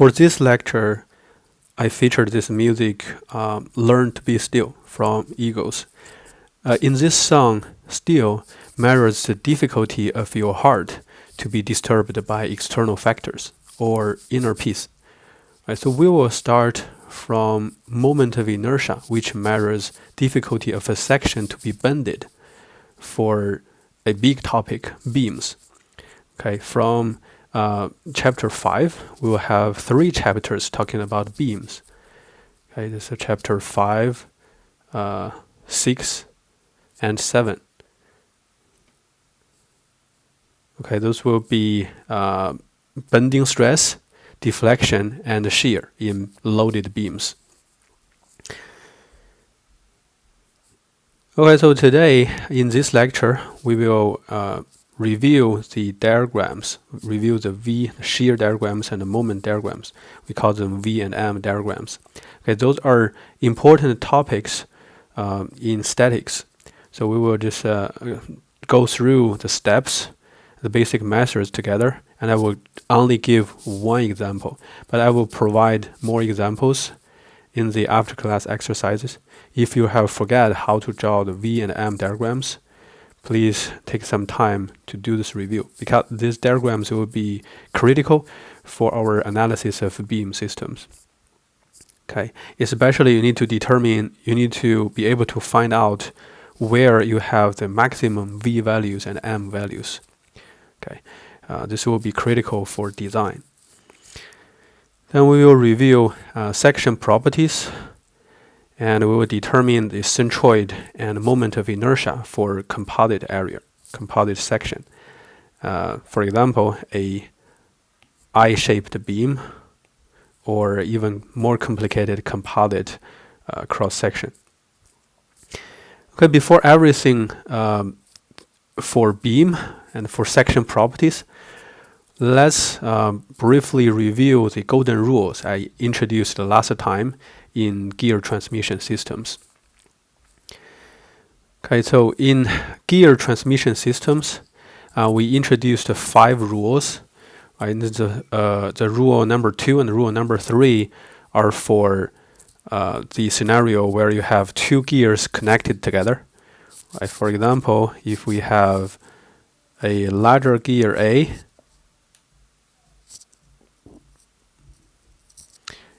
For this lecture, I featured this music, Learn to Be Still from Eagles. In this song, still measures the difficulty of your heart to be disturbed by external factors or inner peace. Right, so we will start from moment of inertia, which measures difficulty of a section to be bended for a big topic, beams. Okay, from chapter 5, we will have 3 chapters talking about beams. Okay, this is chapter 5, 6, and 7. Okay, those will be bending stress, deflection, and shear in loaded beams. Okay, so today in this lecture, we will review the diagrams, review the V shear diagrams and the moment diagrams. We call them V and M diagrams. Okay, those are important topics in statics. So we will just go through the steps, the basic methods together, and I will only give one example, but I will provide more examples in the after class exercises. If you have forgot how to draw the V and M diagrams, please take some time to do this review, because these diagrams will be critical for our analysis of beam systems. Okay, especially you need to be able to find out where you have the maximum V values and M values. Okay, this will be critical for design. Then we will review section properties, and we will determine the centroid and moment of inertia for composite area, composite section. For example, a I-shaped beam, or even more complicated composite cross section. Okay, before everything for beam and for section properties, let's briefly review the golden rules I introduced last time in gear transmission systems. Okay, so in gear transmission systems, we introduced 5 rules. Right, the rule number 2 and the rule number 3 are for the scenario where you have 2 gears connected together. Right, for example, if we have a larger gear A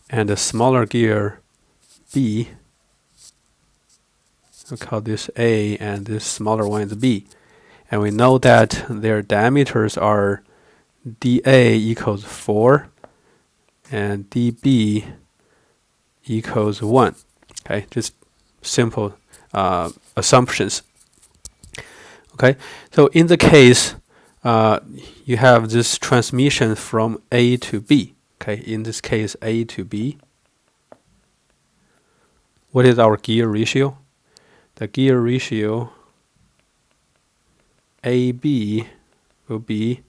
and a smaller gear B, we call this A and this smaller one is B. And we know that their diameters are dA equals 4 and dB equals 1. Okay, just simple assumptions. Okay, so in the case you have this transmission from A to B. Okay, in this case A to B. What is our gear ratio? The gear ratio AB will be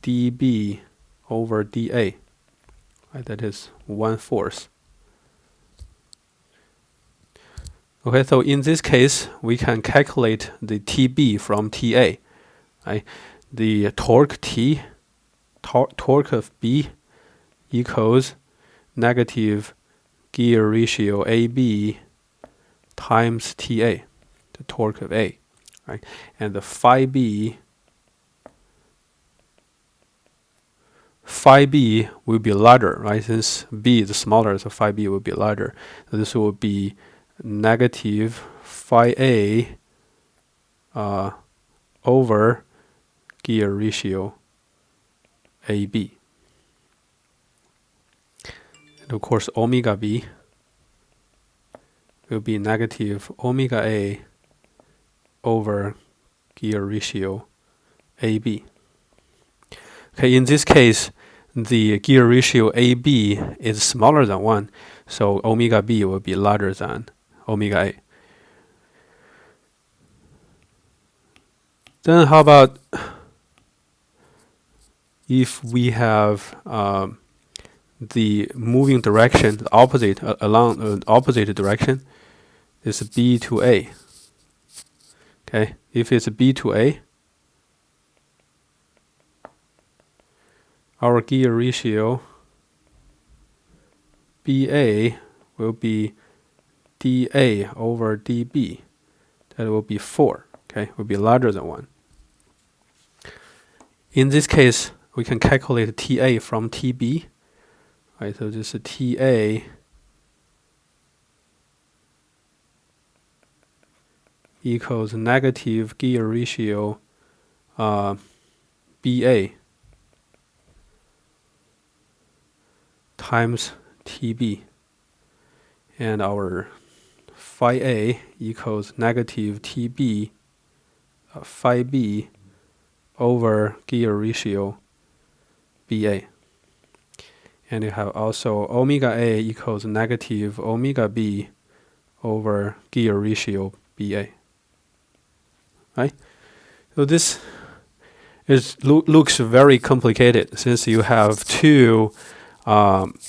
dB over dA. Right, that is 1/4. Okay, so in this case, we can calculate the TB from TA. Right? The torque T, torque of B equals negative gear ratio AB times TA, the torque of A. Right? And the phi B will be larger, right? Since B is smaller, so phi B will be larger. So this will be negative phi A over gear ratio AB. And of course, omega B will be negative omega A over gear ratio AB. Okay, in this case, the gear ratio AB is smaller than 1, so omega B will be larger than omega A. Then how about if we have the moving direction, the opposite, along opposite direction, is B to A. Okay, if it's B to A, our gear ratio BA will be dA over dB. That will be 4. Okay, will be larger than 1. In this case, we can calculate TA from TB. Right, so this is TA equals negative gear ratio BA times TB, and our phi A equals negative TB phi B over gear ratio BA. And you have also omega A equals negative omega B over gear ratio BA. Right? So this looks very complicated since you have two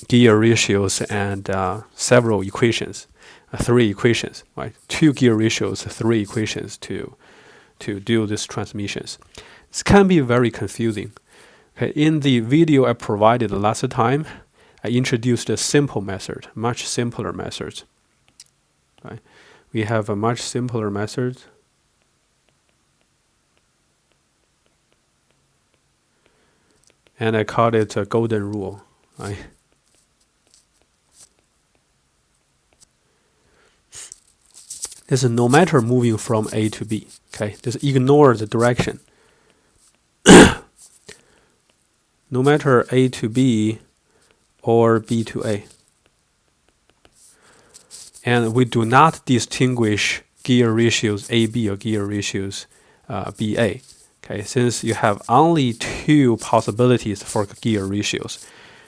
gear ratios and several equations, 3 equations, right? 2 gear ratios, 3 equations to do these transmissions. This can be very confusing. Okay, in the video I provided last time, I introduced a simple method, much simpler methods. Right? We have a much simpler method. And I called it a golden rule. Right? This is no matter moving from A to B. Okay, just ignore the direction. No matter A to B or B to A. And we do not distinguish gear ratios AB or gear ratios BA. Okay, since you have only 2 possibilities for gear ratios.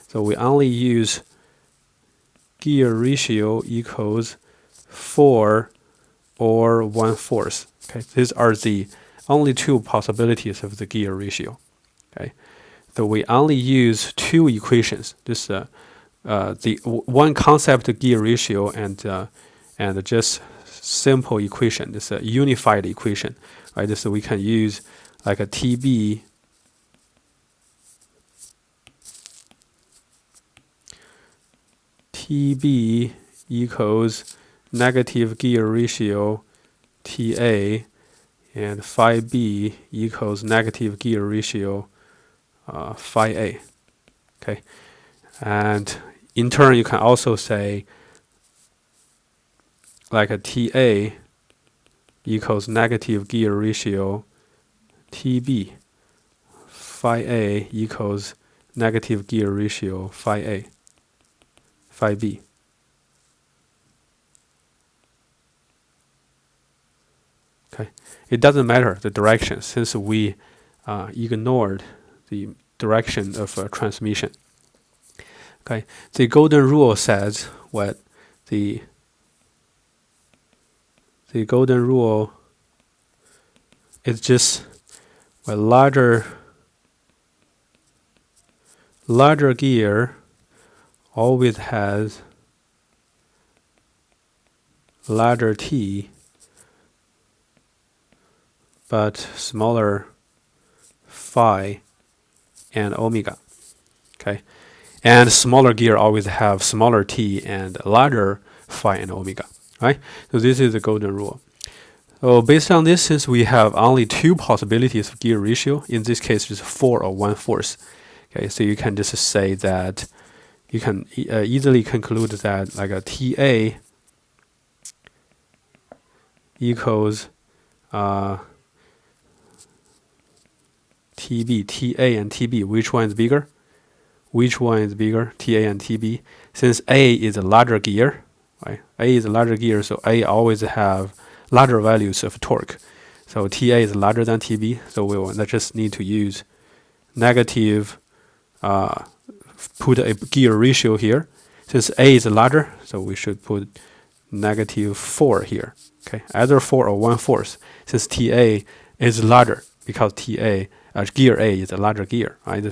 So we only use gear ratio equals 4 or 1/4. Okay, these are the only 2 possibilities of the gear ratio. Okay. So we only use 2 equations. This the one concept gear ratio and just simple equation. This is a unified equation, right? So we can use like a TB equals negative gear ratio TA, and phi B equals negative gear ratio phi A. Okay, and in turn you can also say like a TA equals negative gear ratio TB, phi A equals negative gear ratio phi A, phi B. Okay, it doesn't matter the direction since we ignored the direction of transmission. Okay, the golden rule says what the golden rule is just a larger gear always has larger T but smaller phi and omega. Okay, and smaller gear always have smaller T and larger phi and omega. Right, so this is the golden rule. So based on this, since we have only 2 possibilities of gear ratio, in this case it's 4 or 1/4. Okay, so you can just say that you can easily conclude that like a TA equals TB, TA and TB. Which one is bigger? Which one is bigger, TA and TB? Since A is a larger gear, right? A is a larger gear, so A always have larger values of torque. So TA is larger than TB, so we will just need to use negative, put a gear ratio here. Since A is larger, so we should put negative 4 here. Okay, either 4 or 1/4, since TA is larger because TA gear A is a larger gear, right?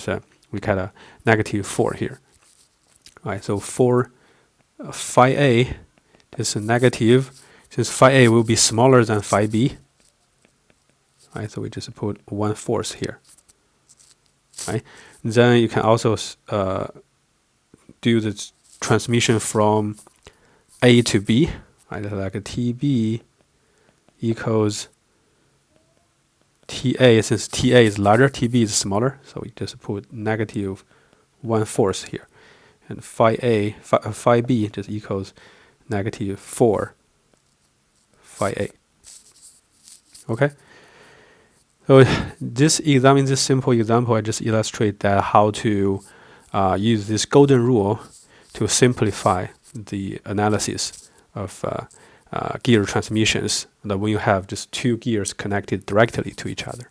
We got a negative 4 here. All right, so for phi A is a negative, since phi A will be smaller than phi B. All right, so we just put 1/4 here. Right, then you can also do the transmission from A to B, right? Like a TB equals TA. Since TA is larger, TB is smaller, so we just put negative 1/4 here. And phi B just equals negative 4 phi A. Okay. So this simple example, I just illustrate that how to use this golden rule to simplify the analysis of gear transmissions when you have just two gears connected directly to each other.